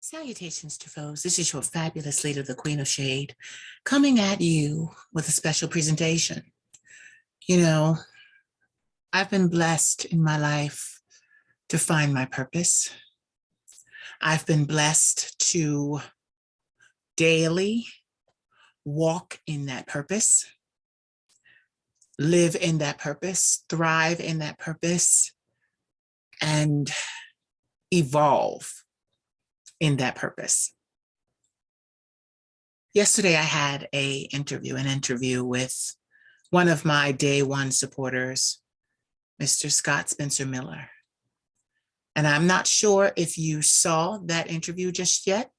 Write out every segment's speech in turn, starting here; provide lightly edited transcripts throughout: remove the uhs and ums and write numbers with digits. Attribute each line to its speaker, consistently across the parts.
Speaker 1: Salutations to foes. This is your fabulous leader, the Queen of Shade, coming at you with a special presentation. You know, I've been blessed in my life to find my purpose. I've been blessed to daily walk in that purpose, live in that purpose, thrive in that purpose, and evolve in that purpose. Yesterday, I had an interview with one of my day one supporters, Mr. Scott Spencer Miller. And I'm not sure if you saw that interview just yet,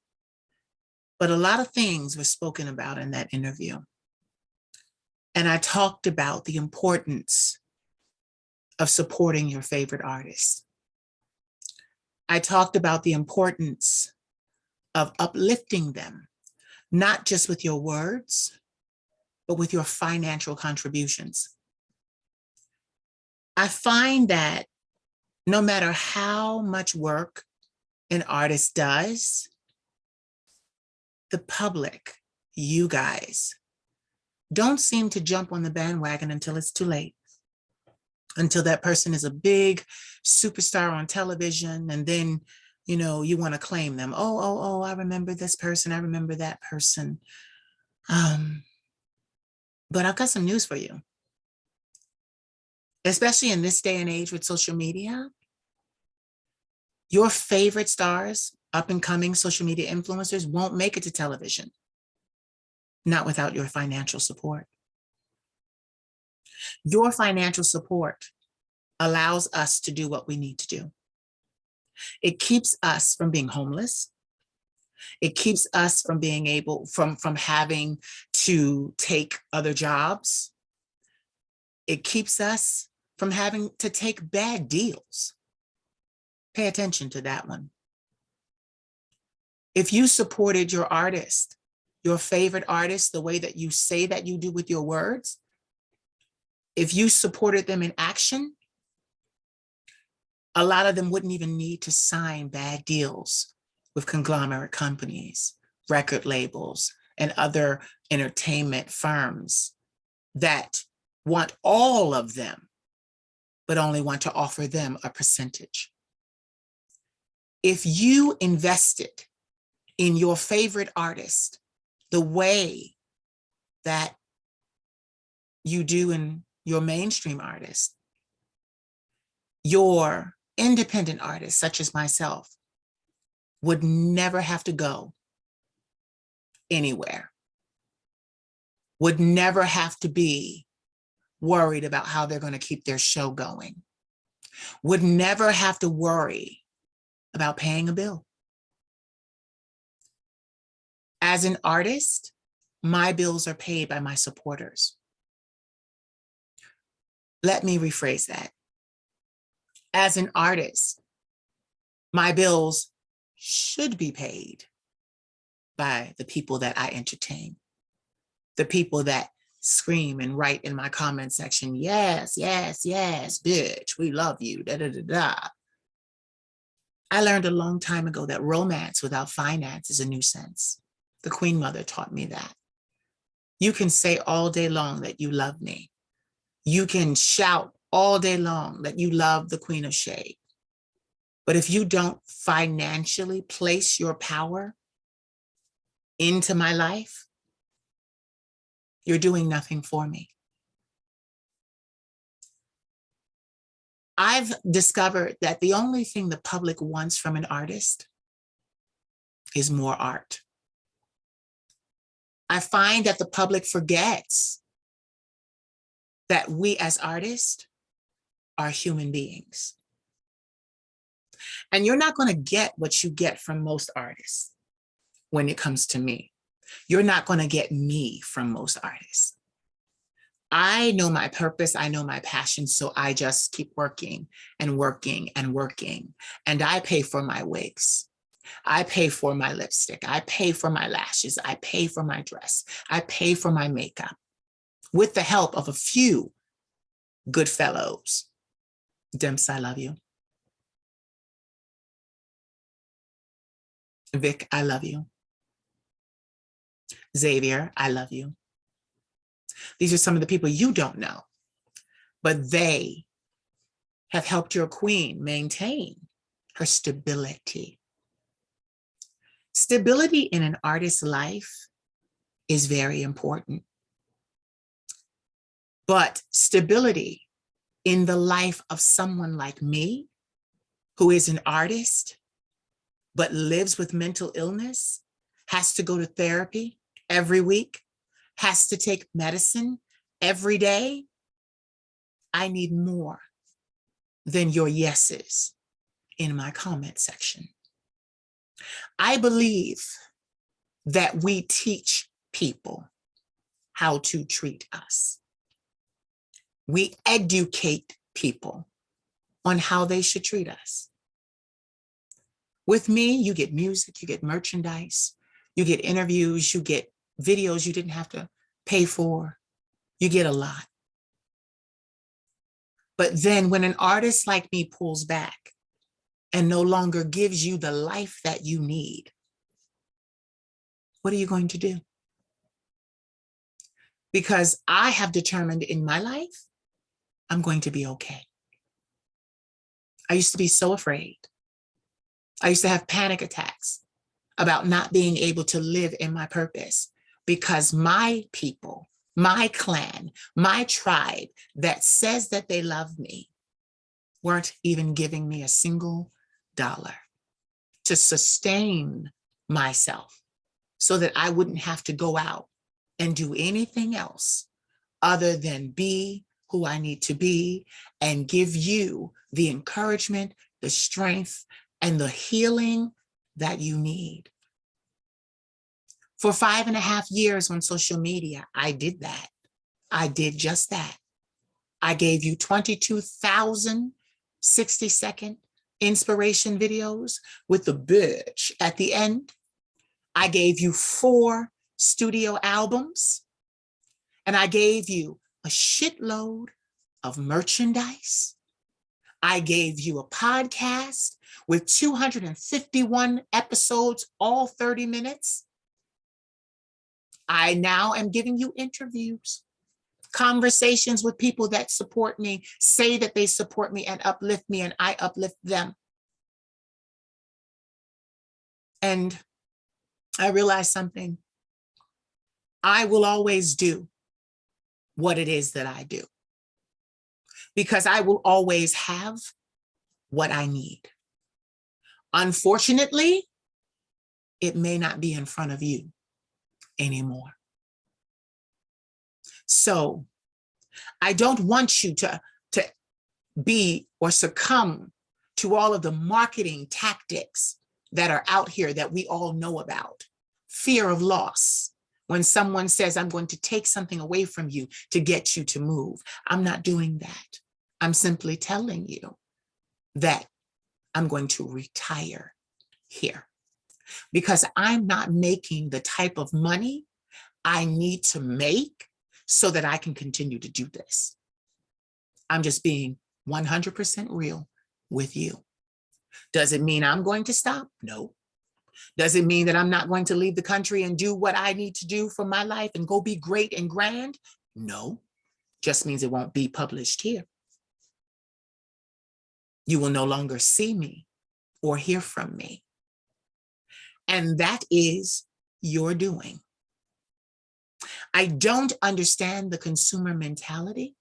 Speaker 1: but a lot of things were spoken about in that interview. And I talked about the importance of supporting your favorite artists. I talked about the importance of uplifting them, not just with your words, but with your financial contributions. I find that no matter how much work an artist does, the public, you guys, don't seem to jump on the bandwagon until it's too late, until that person is a big superstar on television, and then, you want to claim them. Oh, I remember this person. I remember that person. But I've got some news for you. Especially in this day and age with social media, your favorite stars, up and coming social media influencers, won't make it to television, not without your financial support. Your financial support allows us to do what we need to do. It keeps us from being homeless. It keeps us from being able, from having to take other jobs. It keeps us from having to take bad deals. Pay attention to that one. If you supported your artist, your favorite artist, the way that you say that you do with your words, if you supported them in action, a lot of them wouldn't even need to sign bad deals with conglomerate companies, record labels, and other entertainment firms that want all of them, but only want to offer them a percentage. If you invested in your favorite artist the way that you do in your mainstream artists, your independent artists, such as myself, would never have to go anywhere, would never have to be worried about how they're going to keep their show going, would never have to worry about paying a bill. As an artist, my bills are paid by my supporters. Let me rephrase that. As an artist, my bills should be paid by the people that I entertain, the people that scream and write in my comment section, yes, yes, yes, bitch, we love you, da, da, da, da. I learned a long time ago that romance without finance is a nuisance. The Queen Mother taught me that. You can say all day long that you love me. You can shout all day long that you love the Queen of Shade. But if you don't financially place your power into my life, you're doing nothing for me. I've discovered that the only thing the public wants from an artist is more art. I find that the public forgets that we as artists are human beings. And you're not going to get what you get from most artists when it comes to me. You're not going to get me from most artists. I know my purpose, I know my passion, so I just keep working and working and working. And I pay for my wigs. I pay for my lipstick. I pay for my lashes. I pay for my dress. I pay for my makeup with the help of a few good fellows. Demps, I love you. Vic, I love you. Xavier, I love you. These are some of the people you don't know, but they have helped your queen maintain her stability. Stability in an artist's life is very important, but stability in the life of someone like me, who is an artist, but lives with mental illness, has to go to therapy every week, has to take medicine every day. I need more than your yeses in my comment section. I believe that we teach people how to treat us. We educate people on how they should treat us. With me, you get music, you get merchandise, you get interviews, you get videos you didn't have to pay for. You get a lot. But then when an artist like me pulls back and no longer gives you the life that you need, what are you going to do? Because I have determined in my life, I'm going to be okay. I used to be so afraid. I used to have panic attacks about not being able to live in my purpose because my people, my clan, my tribe that says that they love me weren't even giving me a single dollar to sustain myself so that I wouldn't have to go out and do anything else other than be who I need to be and give you the encouragement, the strength, and the healing that you need. For 5.5 years on social media, I did that. I did just that. I gave you 22,000 60-second inspiration videos with the bitch at the end. I gave you 4 studio albums, and I gave you a shitload of merchandise. I gave you a podcast with 251 episodes, all 30 minutes. I now am giving you interviews, conversations with people that support me, say that they support me and uplift me, and I uplift them. And I realized something. I will always do what it is that I do because I will always have what I need. Unfortunately, it may not be in front of you anymore. So I don't want you to be or succumb to all of the marketing tactics that are out here that we all know about. Fear of loss. When someone says, I'm going to take something away from you to get you to move. I'm not doing that. I'm simply telling you that I'm going to retire here because I'm not making the type of money I need to make so that I can continue to do this. I'm just being 100% real with you. Does it mean I'm going to stop? No. Does it mean that I'm not going to leave the country and do what I need to do for my life and go be great and grand? No. Just means it won't be published here. You will no longer see me or hear from me. And that is your doing. I don't understand the consumer mentality.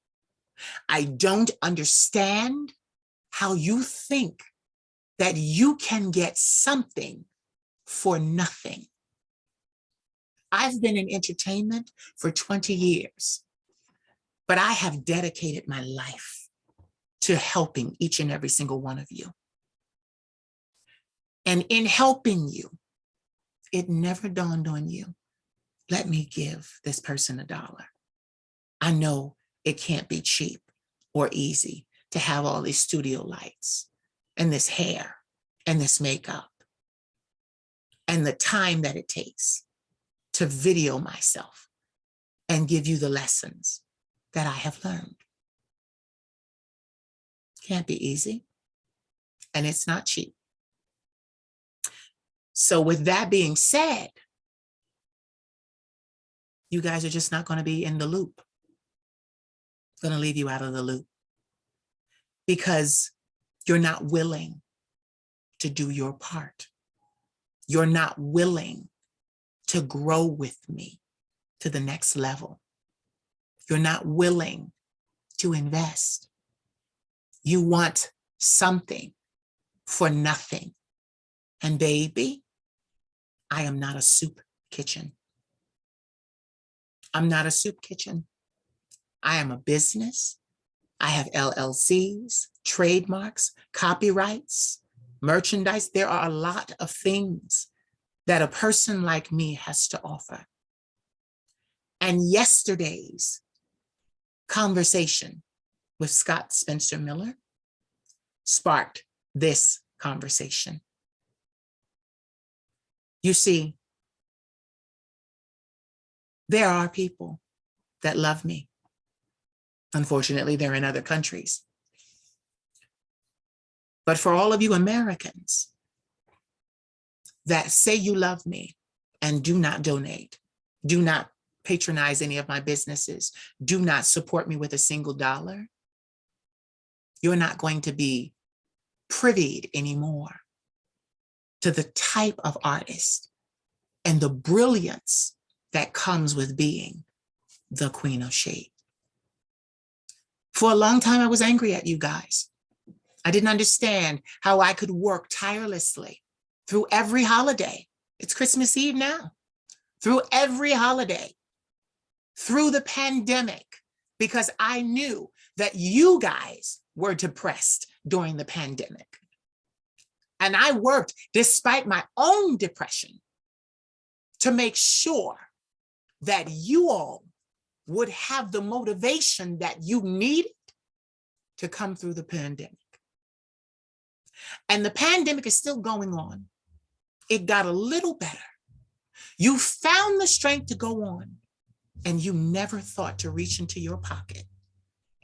Speaker 1: I don't understand how you think that you can get something for nothing. I've been in entertainment for 20 years, but I have dedicated my life to helping each and every single one of you. And in helping you, it never dawned on you, let me give this person $1. I know it can't be cheap or easy to have all these studio lights and this hair and this makeup and the time that it takes to video myself and give you the lessons that I have learned. Can't be easy, and it's not cheap. So with that being said, you guys are just not going to be in the loop. I'm going to leave you out of the loop because you're not willing to do your part. You're not willing to grow with me to the next level. You're not willing to invest. You want something for nothing. And baby, I am not a soup kitchen. I'm not a soup kitchen. I am a business. I have LLCs, trademarks, copyrights, merchandise. There are a lot of things that a person like me has to offer. And yesterday's conversation with Scott Spencer Miller sparked this conversation. You see, there are people that love me. Unfortunately, they're in other countries. But for all of you Americans that say you love me and do not donate, do not patronize any of my businesses, do not support me with a single dollar, you're not going to be privy anymore to the type of artist and the brilliance that comes with being the Queen of Shade. For a long time, I was angry at you guys. I didn't understand how I could work tirelessly through every holiday. It's Christmas Eve now. Through every holiday, through the pandemic, because I knew that you guys were depressed during the pandemic. And I worked despite my own depression to make sure that you all would have the motivation that you needed to come through the pandemic. And the pandemic is still going on. It got a little better. You found the strength to go on, and you never thought to reach into your pocket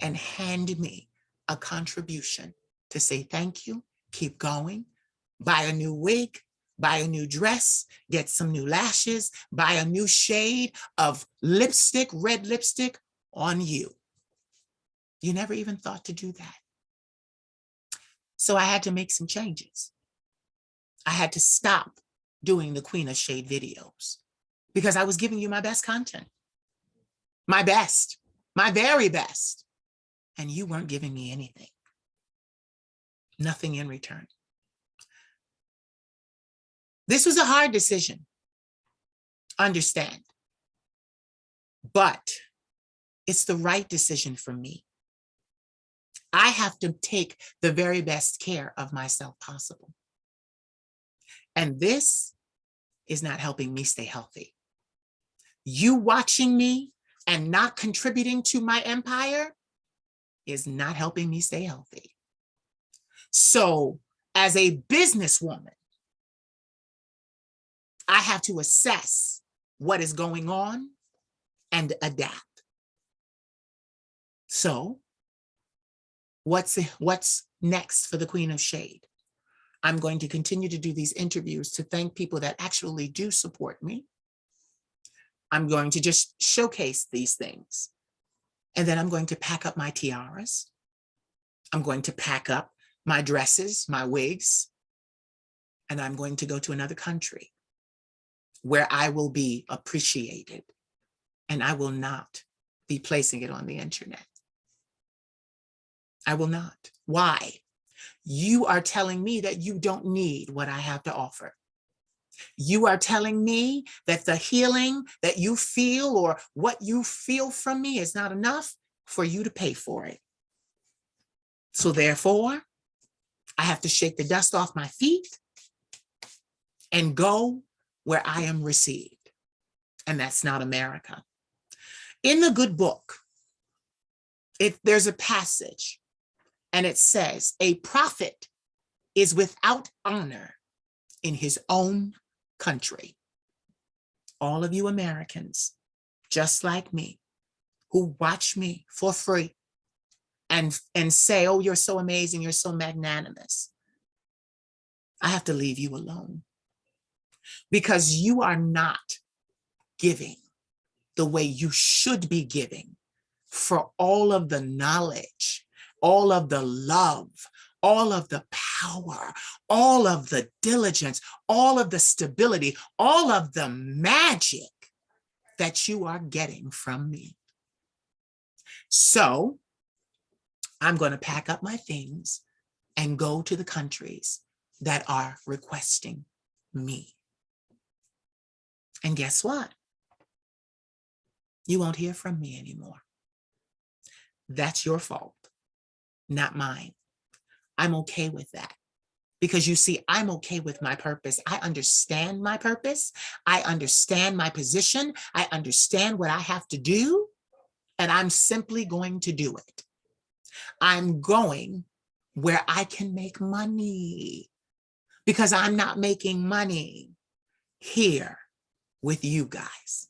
Speaker 1: and hand me a contribution to say thank you, keep going, buy a new wig, buy a new dress, get some new lashes, buy a new shade of lipstick, red lipstick on you. You never even thought to do that. So I had to make some changes. I had to stop doing the Queen of Shade videos because I was giving you my best content, my best, my very best. And you weren't giving me anything, nothing in return. This was a hard decision, understand, but it's the right decision for me. I have to take the very best care of myself possible. And this is not helping me stay healthy. You watching me and not contributing to my empire is not helping me stay healthy. So as a businesswoman, I have to assess what is going on and adapt. So what's next for the Queen of Shade? I'm going to continue to do these interviews to thank people that actually do support me. I'm going to just showcase these things. And then I'm going to pack up my tiaras. I'm going to pack up my dresses, my wigs, and I'm going to go to another country where I will be appreciated, and I will not be placing it on the internet. I will not. Why? You are telling me that you don't need what I have to offer. You are telling me that the healing that you feel or what you feel from me is not enough for you to pay for it. So therefore, I have to shake the dust off my feet and go where I am received. And that's not America. In the good book, there's a passage and it says, a prophet is without honor in his own country. All of you Americans, just like me, who watch me for free and say, oh, you're so amazing, you're so magnanimous. I have to leave you alone. because you are not giving the way you should be giving for all of the knowledge, all of the love, all of the power, all of the diligence, all of the stability, all of the magic that you are getting from me. So I'm going to pack up my things and go to the countries that are requesting me. And guess what? You won't hear from me anymore. That's your fault, not mine. I'm okay with that. Because you see, I'm okay with my purpose. I understand my purpose. I understand my position. I understand what I have to do. And I'm simply going to do it. I'm going where I can make money, because I'm not making money here with you guys.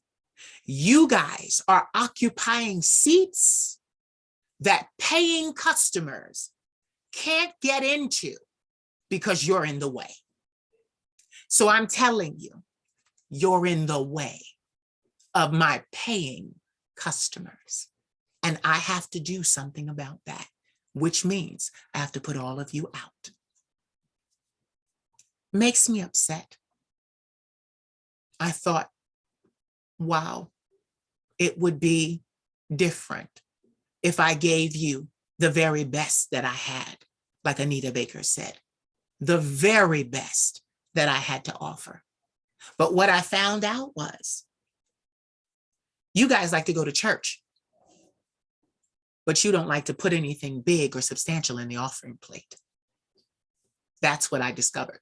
Speaker 1: You guys are occupying seats that paying customers can't get into because you're in the way. So I'm telling you, you're in the way of my paying customers. And I have to do something about that, which means I have to put all of you out. Makes me upset. I thought, wow, it would be different if I gave you the very best that I had, like Anita Baker said, the very best that I had to offer. But what I found out was, you guys like to go to church, but you don't like to put anything big or substantial in the offering plate. That's what I discovered.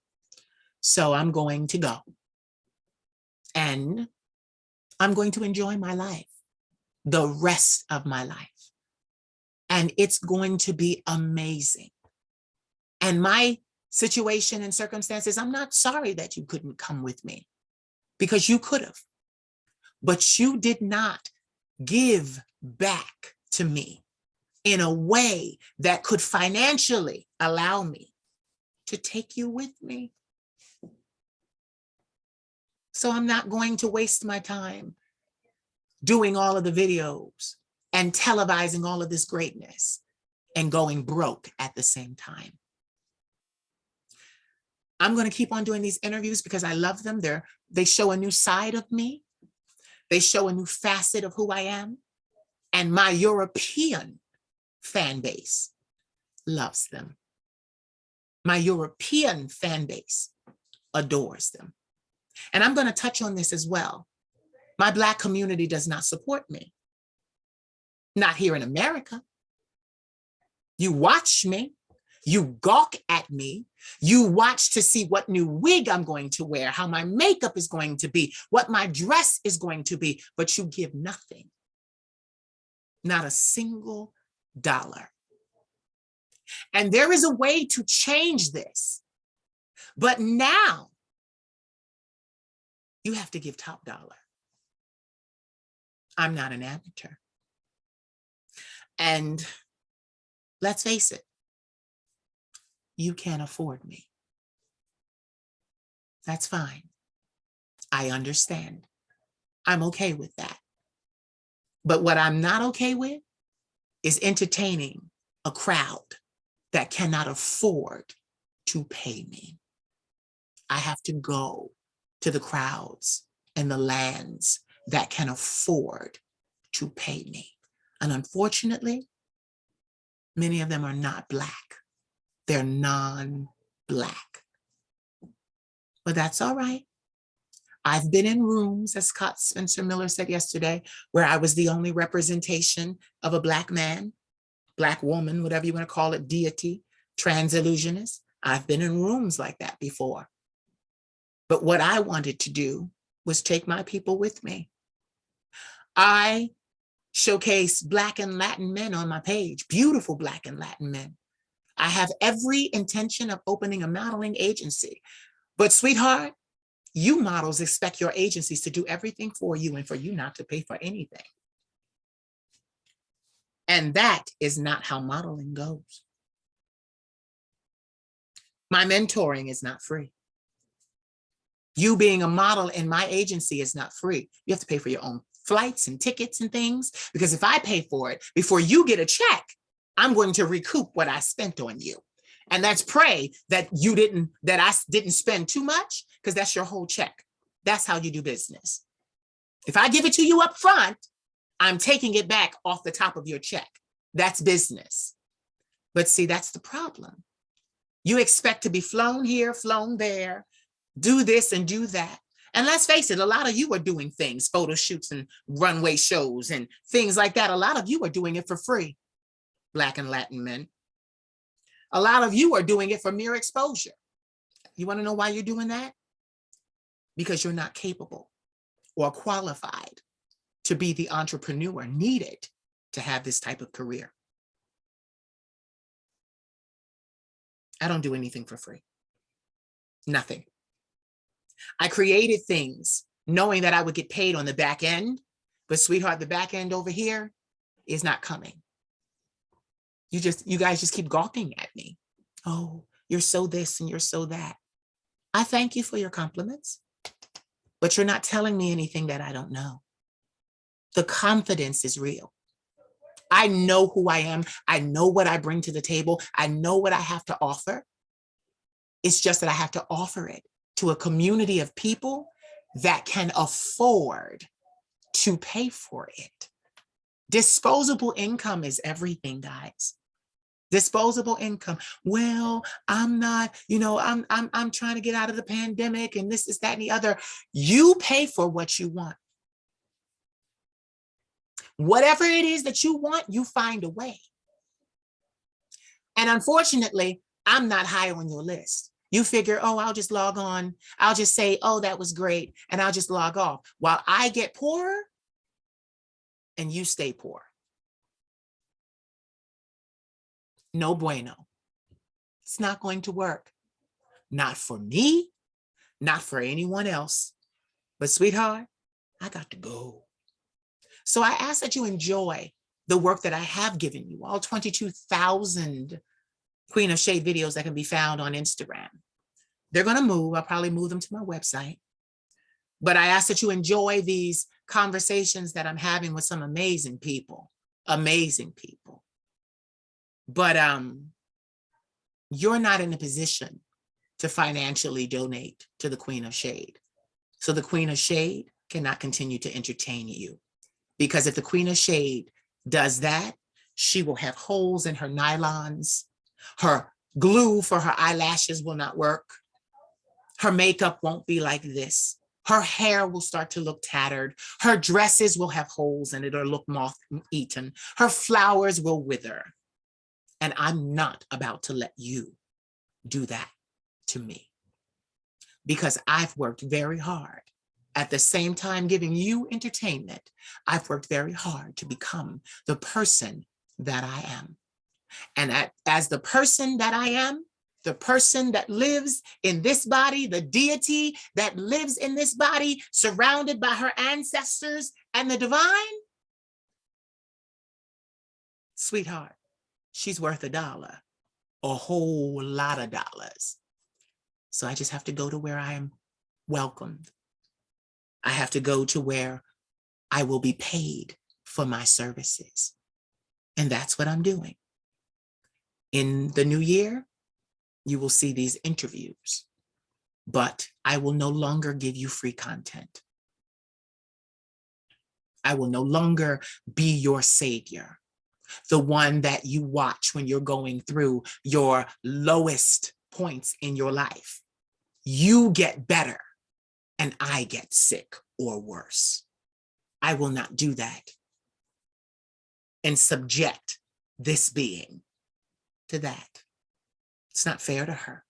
Speaker 1: So I'm going to go and I'm going to enjoy my life, the rest of my life. And it's going to be amazing. And my situation and circumstances, I'm not sorry that you couldn't come with me, because you could have, but you did not give back to me in a way that could financially allow me to take you with me. So I'm not going to waste my time doing all of the videos and televising all of this greatness and going broke at the same time. I'm going to keep on doing these interviews because I love them. They show a new side of me. They show a new facet of who I am. And my European fan base loves them. My European fan base adores them. And I'm going to touch on this as well. My Black community does not support me. Not here in America. You watch me. You gawk at me. You watch to see what new wig I'm going to wear, how my makeup is going to be, what my dress is going to be, but you give nothing. Not a single dollar. And there is a way to change this. But now you have to give top dollar. I'm not an amateur. And let's face it, you can't afford me. That's fine. I understand. I'm okay with that. But what I'm not okay with is entertaining a crowd that cannot afford to pay me. I have to go to the crowds and the lands that can afford to pay me. And unfortunately, many of them are not Black. They're non-Black. But that's all right. I've been in rooms, as Scott Spencer Miller said yesterday, where I was the only representation of a Black man, Black woman, whatever you want to call it, deity, trans illusionist. I've been in rooms like that before. But what I wanted to do was take my people with me. I showcase Black and Latin men on my page, beautiful Black and Latin men. I have every intention of opening a modeling agency. But sweetheart, you models expect your agencies to do everything for you and for you not to pay for anything. And that is not how modeling goes. My mentoring is not free. You being a model in my agency is not free. You have to pay for your own flights and tickets and things, because if I pay for it before you get a check, I'm going to recoup what I spent on you. And that's pray that I didn't spend too much, because that's your whole check. That's how you do business. If I give it to you up front, I'm taking it back off the top of your check. That's business. But see, that's the problem. You expect to be flown here, flown there, do this and do that. And let's face it, a lot of you are doing things, photo shoots and runway shows and things like that. A lot of you are doing it for free, Black and Latin men. A lot of you are doing it for mere exposure. You want to know why you're doing that? Because you're not capable or qualified to be the entrepreneur needed to have this type of career. I don't do anything for free. Nothing. I created things knowing that I would get paid on the back end, but sweetheart, the back end over here is not coming. You guys just keep gawking at me. Oh, you're so this and you're so that. I thank you for your compliments, but you're not telling me anything that I don't know. The confidence is real. I know who I am. I know what I bring to the table. I know what I have to offer. It's just that I have to offer it to a community of people that can afford to pay for it. Disposable income is everything, guys. Disposable income. Well, I'm not, I'm trying to get out of the pandemic and this is that and the other. You pay for what you want. Whatever it is that you want, you find a way. And unfortunately, I'm not high on your list. You figure, oh, I'll just log on. I'll just say, oh, that was great. And I'll just log off while I get poorer and you stay poor. No bueno. It's not going to work. Not for me, not for anyone else. But sweetheart, I got to go. So I ask that you enjoy the work that I have given you, all 22,000 Queen of Shade videos that can be found on Instagram. They're going to move. I'll probably move them to my website. But I ask that you enjoy these conversations that I'm having with some amazing people. But you're not in a position to financially donate to the Queen of Shade. So the Queen of Shade cannot continue to entertain you. Because if the Queen of Shade does that, she will have holes in her nylons. Her glue for her eyelashes will not work. Her makeup won't be like this. Her hair will start to look tattered. Her dresses will have holes in it or look moth-eaten. Her flowers will wither. And I'm not about to let you do that to me. Because I've worked very hard. At the same time giving you entertainment, I've worked very hard to become the person that I am. And as the person that I am, the person that lives in this body, the deity that lives in this body, surrounded by her ancestors and the divine, sweetheart, she's worth $1, a whole lot of dollars. So I just have to go to where I am welcomed. I have to go to where I will be paid for my services. And that's what I'm doing. In the new year, you will see these interviews, but I will no longer give you free content. I will no longer be your savior, the one that you watch when you're going through your lowest points in your life. You get better. And I get sick or worse. I will not do that and subject this being to that. It's not fair to her.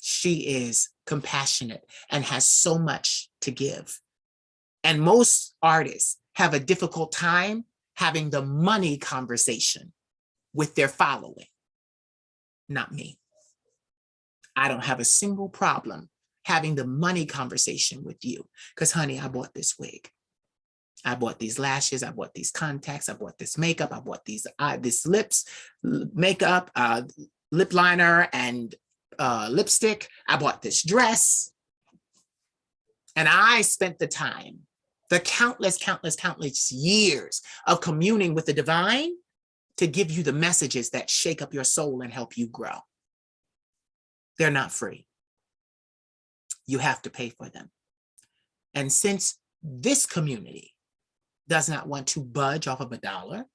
Speaker 1: She is compassionate and has so much to give. And most artists have a difficult time having the money conversation with their following. Not me. I don't have a single problem having the money conversation with you. Because honey, I bought this wig. I bought these lashes. I bought these contacts. I bought this makeup. I bought this lips, makeup, lip liner and lipstick. I bought this dress. And I spent the time, the countless years of communing with the divine to give you the messages that shake up your soul and help you grow. They're not free. You have to pay for them. And since this community does not want to budge off of $1,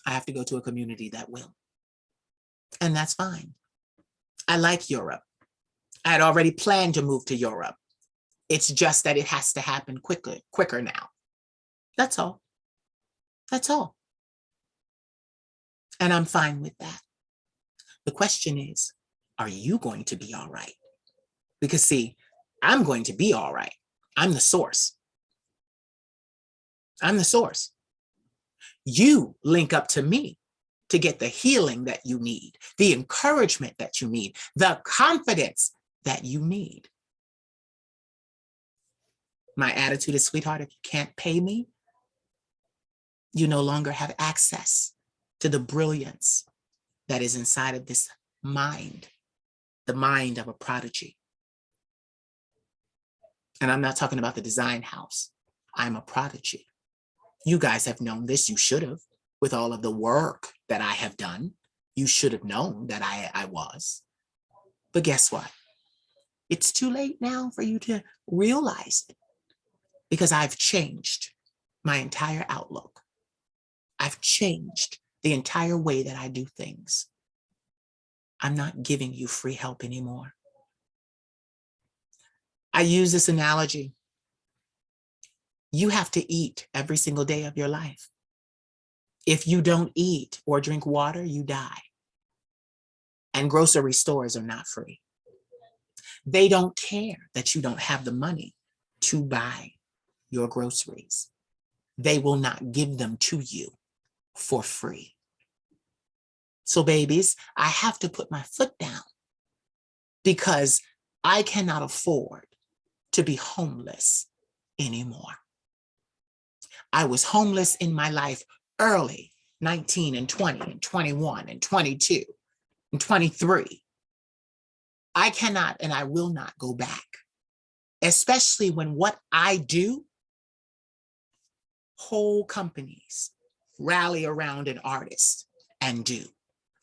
Speaker 1: I have to go to a community that will. And that's fine. I like Europe. I had already planned to move to Europe. It's just that it has to happen quicker now. That's all. That's all. And I'm fine with that. The question is, are you going to be all right? Because see, I'm going to be all right. I'm the source. I'm the source. You link up to me to get the healing that you need, the encouragement that you need, the confidence that you need. My attitude is, sweetheart, if you can't pay me, you no longer have access to the brilliance that is inside of this mind, the mind of a prodigy. And I'm not talking about the design house. I'm a prodigy. You guys have known this. You should have. With all of the work that I have done, you should have known that I was. But guess what? It's too late now for you to realize it, because I've changed my entire outlook. I've changed the entire way that I do things. I'm not giving you free help anymore. I use this analogy. You have to eat every single day of your life. If you don't eat or drink water, you die. And grocery stores are not free. They don't care that you don't have the money to buy your groceries. They will not give them to you for free. So babies, I have to put my foot down because I cannot afford to be homeless anymore. I was homeless in my life early, 19 and 20 and 21 and 22 and 23. I cannot and I will not go back, especially when what I do, whole companies rally around an artist and do.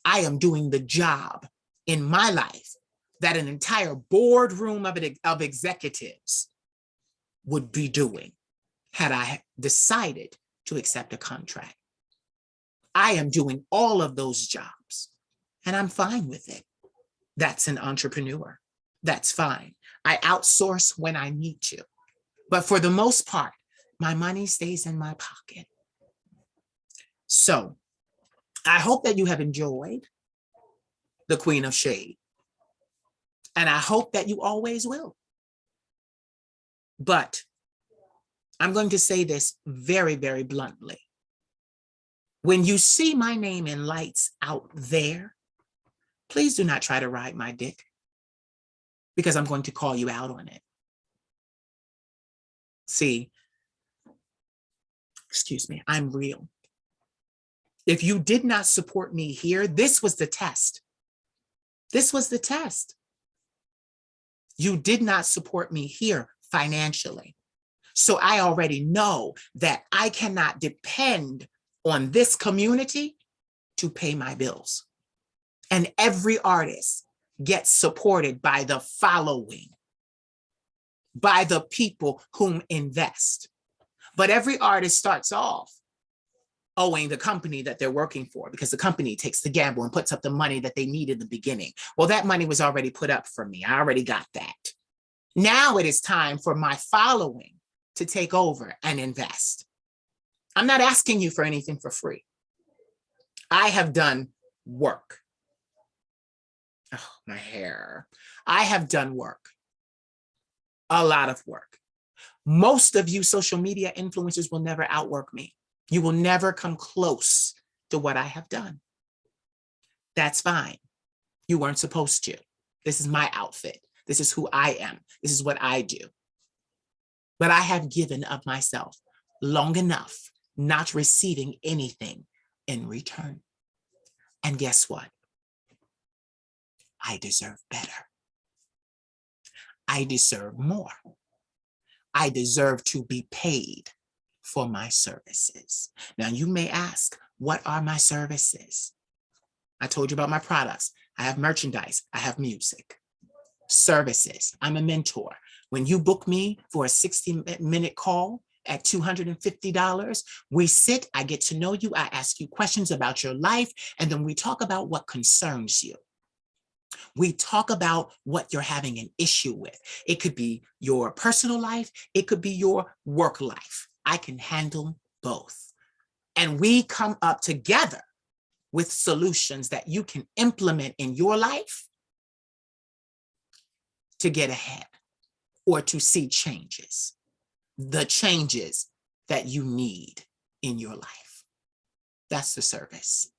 Speaker 1: I am doing the job in my life that an entire boardroom of executives would be doing had I decided to accept a contract. I am doing all of those jobs and I'm fine with it. That's an entrepreneur. That's fine. I outsource when I need to. But for the most part, my money stays in my pocket. So I hope that you have enjoyed the Queen of Shade. And I hope that you always will. But I'm going to say this very, very bluntly. When you see my name in lights out there, please do not try to ride my dick, because I'm going to call you out on it. See, excuse me, I'm real. If you did not support me here, this was the test. This was the test. You did not support me here financially. So I already know that I cannot depend on this community to pay my bills. And every artist gets supported by the following, by the people whom invest. But every artist starts off owing the company that they're working for, because the company takes the gamble and puts up the money that they need in the beginning. Well, that money was already put up for me. I already got that. Now it is time for my following to take over and invest. I'm not asking you for anything for free. I have done work. Oh, my hair. I have done work. A lot of work. Most of you social media influencers will never outwork me. You will never come close to what I have done. That's fine. You weren't supposed to. This is my outfit. This is who I am. This is what I do. But I have given of myself long enough, not receiving anything in return. And guess what? I deserve better. I deserve more. I deserve to be paid for my services. Now, you may ask, what are my services? I told you about my products. I have merchandise. I have music. Services. I'm a mentor. When you book me for a 60-minute call at $250, we sit, I get to know you, I ask you questions about your life, and then we talk about what concerns you. We talk about what you're having an issue with. It could be your personal life. It could be your work life. I can handle both. And we come up together with solutions that you can implement in your life to get ahead or to see changes, the changes that you need in your life. That's the service.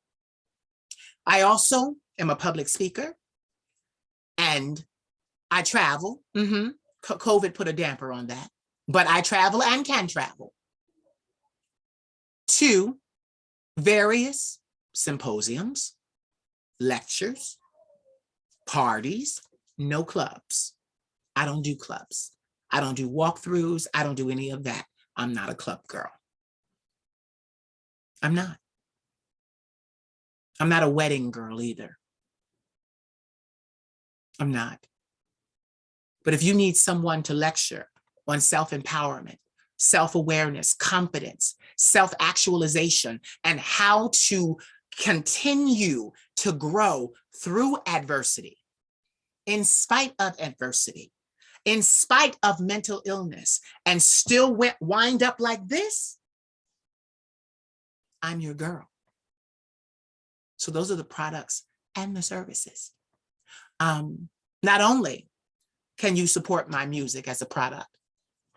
Speaker 1: I also am a public speaker and I travel. COVID put a damper on that, but I travel and can travel to various symposiums, lectures, parties, no clubs. I don't do clubs. I don't do walkthroughs. I don't do any of that. I'm not a club girl. I'm not. I'm not a wedding girl either. I'm not. But if you need someone to lecture on self-empowerment, self-awareness, confidence, self-actualization, and how to continue to grow through adversity, in spite of adversity, in spite of mental illness, and still wind up like this, I'm your girl. So those are the products and the services. Not only can you support my music as a product,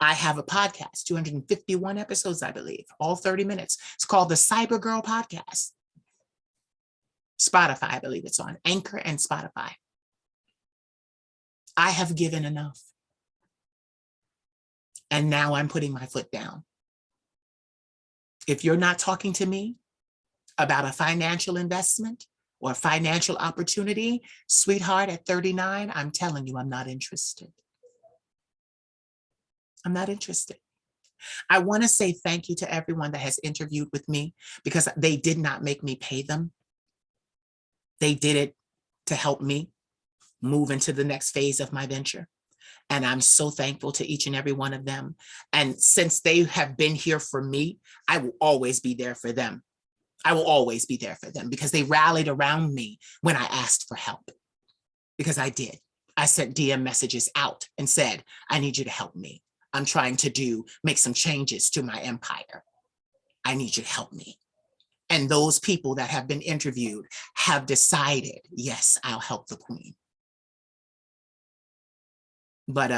Speaker 1: I have a podcast, 251 episodes, I believe, all 30 minutes. It's called the Cyber Girl Podcast. Spotify, I believe it's on, Anchor and Spotify. I have given enough. And now I'm putting my foot down. If you're not talking to me about a financial investment or a financial opportunity, sweetheart, at 39, I'm telling you, I'm not interested. I'm not interested. I want to say thank you to everyone that has interviewed with me because they did not make me pay them. They did it to help me move into the next phase of my venture. And I'm so thankful to each and every one of them. And since they have been here for me, I will always be there for them. I will always be there for them because they rallied around me when I asked for help. Because I did. I sent DM messages out and said, I need you to help me. I'm trying to make some changes to my empire. I need you to help me. And those people that have been interviewed have decided, yes, I'll help the queen. But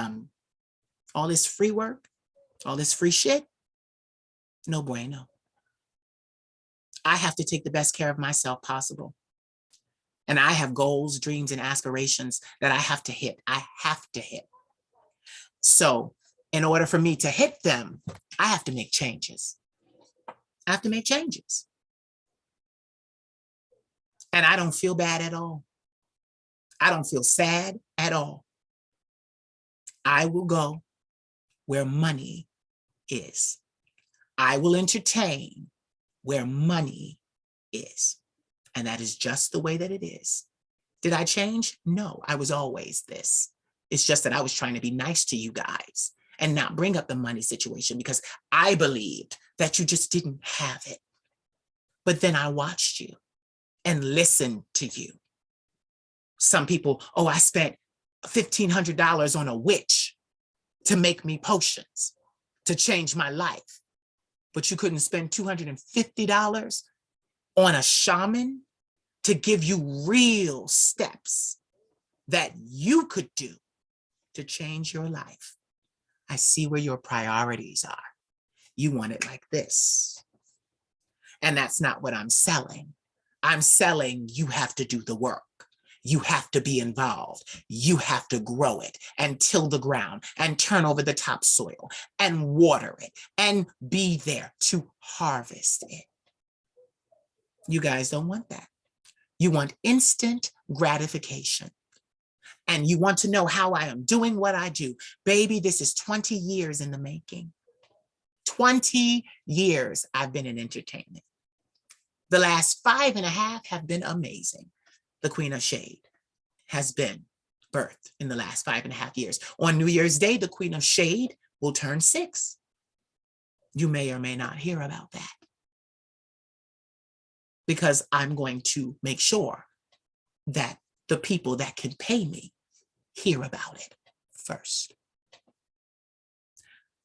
Speaker 1: all this free work, all this free shit, no bueno. I have to take the best care of myself possible. And I have goals, dreams, and aspirations that I have to hit. I have to hit. So in order for me to hit them, I have to make changes. I have to make changes. And I don't feel bad at all. I don't feel sad at all. I will go where money is. I will entertain where money is. And that is just the way that it is. Did I change? No, I was always this. It's just that I was trying to be nice to you guys and not bring up the money situation because I believed that you just didn't have it. But then I watched you and listened to you. Some people, oh, I spent $1,500 on a witch to make me potions, to change my life. But you couldn't spend $250 on a shaman to give you real steps that you could do to change your life. I see where your priorities are. You want it like this. And that's not what I'm selling. I'm selling you have to do the work. You have to be involved. You have to grow it and till the ground and turn over the topsoil and water it and be there to harvest it. You guys don't want that. You want instant gratification. and you want to know how I am doing what I do. Baby, this is 20 years in the making. 20 years I've been in entertainment. The last 5.5 have been amazing. The Queen of Shade has been birthed in the last 5.5 years. On New Year's Day, the Queen of Shade will turn 6. You may or may not hear about that, because I'm going to make sure that the people that can pay me hear about it first.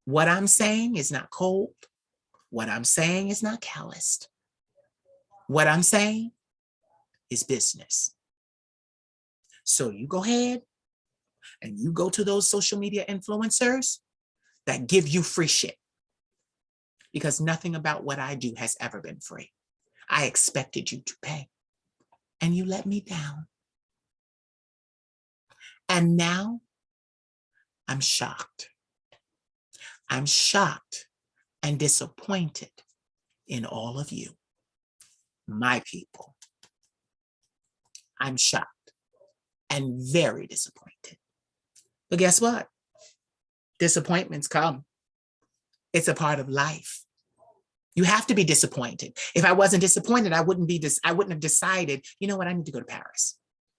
Speaker 1: What I'm saying is not cold. What I'm saying is not calloused. What I'm saying is business. So you go ahead and you go to those social media influencers that give you free shit, because nothing about what I do has ever been free. I expected you to pay, and you let me down. And now I'm shocked. I'm shocked and disappointed in all of you, my people. I'm shocked and very disappointed. But guess what? Disappointments come. It's a part of life. You have to be disappointed. If I wasn't disappointed, I wouldn't have decided, you know what, I need to go to Paris.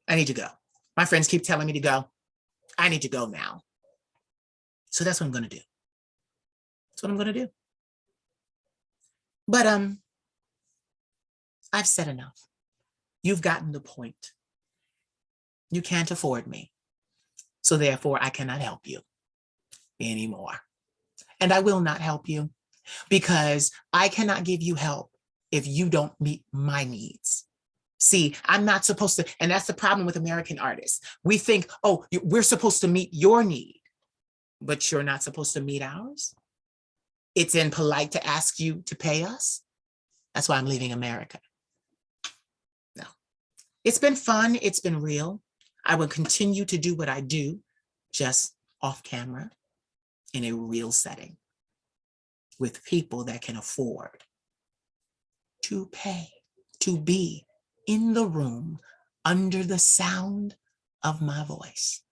Speaker 1: I need to go. My friends keep telling me to go. I need to go now. So that's what I'm going to do. That's what I'm going to do. But I've said enough. You've gotten the point. You can't afford me. So therefore, I cannot help you anymore. And I will not help you, because I cannot give you help if you don't meet my needs. See, I'm not supposed to, and that's the problem with American artists. We think, oh, we're supposed to meet your need, but you're not supposed to meet ours. It's impolite to ask you to pay us. That's why I'm leaving America. No, it's been fun. It's been real. I will continue to do what I do, just off camera, in a real setting, with people that can afford to pay to be in the room under the sound of my voice.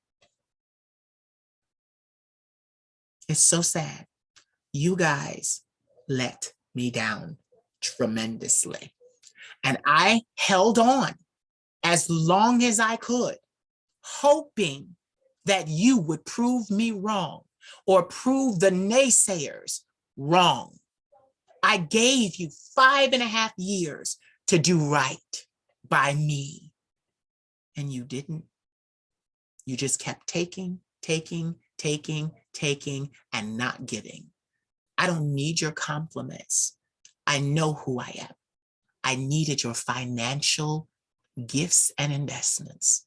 Speaker 1: It's so sad. You guys let me down tremendously. And I held on as long as I could, hoping that you would prove me wrong or prove the naysayers wrong. I gave you 5.5 years to do right by me, and you didn't. You just kept taking, and not giving. I don't need your compliments. I know who I am. I needed your financial gifts and investments.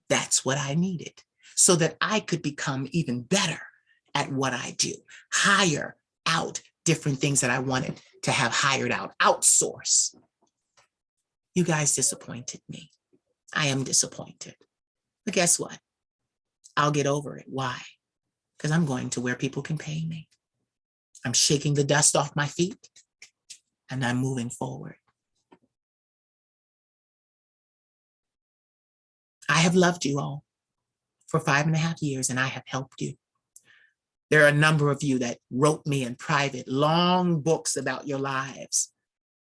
Speaker 1: That's what I needed, so that I could become even better at what I do. Hire out different things that I wanted to have hired out, outsource. You guys disappointed me. I am disappointed. But guess what? I'll get over it. Why? Because I'm going to where people can pay me. I'm shaking the dust off my feet, and I'm moving forward. I have loved you all for 5.5 years, and I have helped you. There are a number of you that wrote me in private long books about your lives.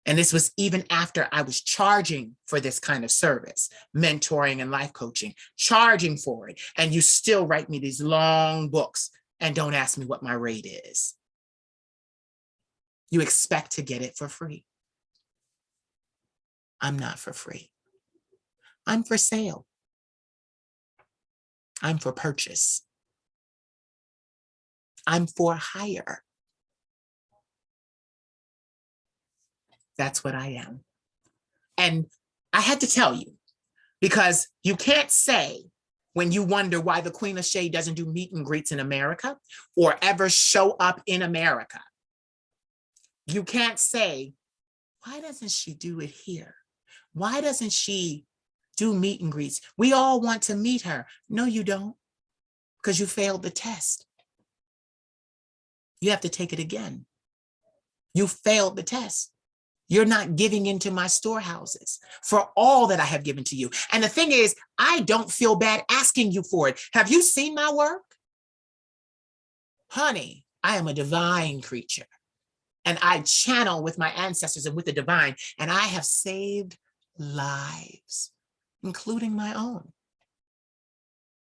Speaker 1: And this was even after I was charging for this kind of service, mentoring and life coaching, charging for it. And you still write me these long books and don't ask me what my rate is. You expect to get it for free. I'm not for free. I'm for sale. I'm for purchase. I'm for hire. That's what I am. And I had to tell you, because you can't say, when you wonder why the Queen of Shade doesn't do meet and greets in America or ever show up in America, you can't say, why doesn't she do it here? Why doesn't she do meet and greets? We all want to meet her. No, you don't, because you failed the test. You have to take it again. You failed the test. You're not giving into my storehouses for all that I have given to you. And the thing is, I don't feel bad asking you for it. Have you seen my work? Honey, I am a divine creature, and I channel with my ancestors and with the divine, and I have saved lives, including my own.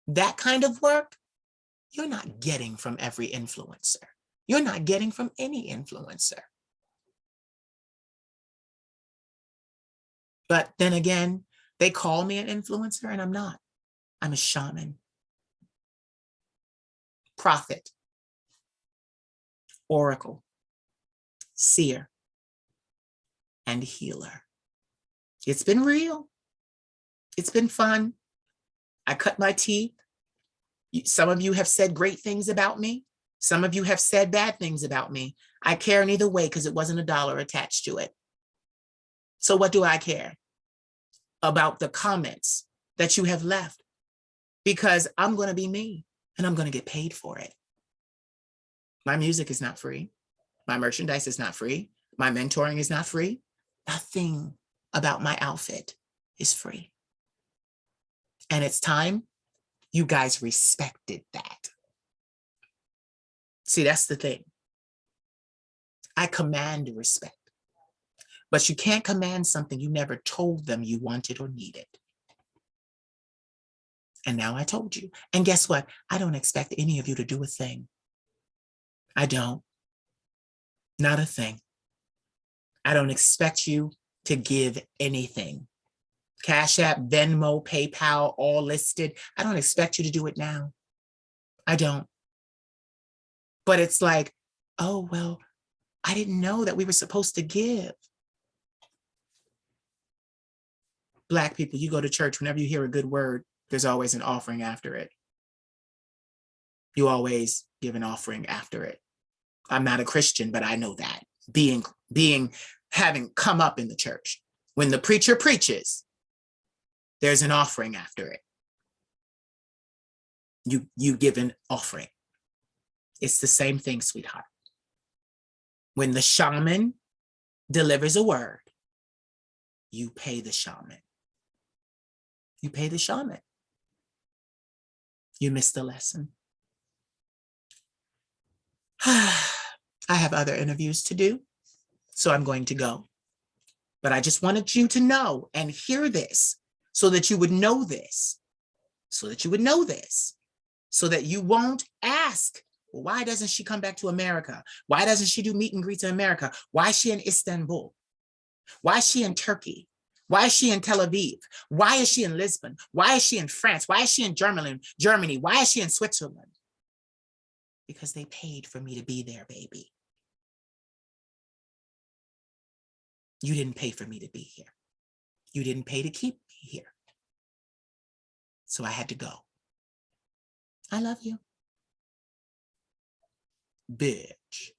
Speaker 1: That kind of work, you're not getting from every influencer. You're not getting from any influencer. But then again, they call me an influencer and I'm not. I'm a shaman, prophet, oracle, seer, and healer. It's been real. It's been fun. I cut my teeth. Some of you have said great things about me. Some of you have said bad things about me. I care neither way because it wasn't $1 attached to it. So what do I care about the comments that you have left? Because I'm going to be me and I'm going to get paid for it. My music is not free. My merchandise is not free. My mentoring is not free. Nothing about my outfit is free. And it's time you guys respected that. See, that's the thing. I command respect, but you can't command something you never told them you wanted or needed. And now I told you. And guess what? I don't expect any of you to do a thing. I don't. Not a thing. I don't expect you to give anything. Cash App, Venmo, PayPal, all listed. I don't expect you to do it now. I don't. But it's like, oh, well, I didn't know that we were supposed to give. Black people, you go to church, whenever you hear a good word, there's always an offering after it. You always give an offering after it. I'm not a Christian, but I know that. Having come up in the church, when the preacher preaches, there's an offering after it. You give an offering. It's the same thing, sweetheart. When the shaman delivers a word, you pay the shaman. You pay the shaman. You missed the lesson. I have other interviews to do, so I'm going to go. But I just wanted you to know and hear this so that you would know this, so that you would know this, so that you won't ask, well, why doesn't she come back to America? Why doesn't she do meet and greets in America? Why is she in Istanbul? Why is she in Turkey? Why is she in Tel Aviv? Why is she in Lisbon? Why is she in France? Why is she in Germany? Why is she in Switzerland? Because they paid for me to be there, baby. You didn't pay for me to be here. You didn't pay to keep me here. So I had to go. I love you. Bitch.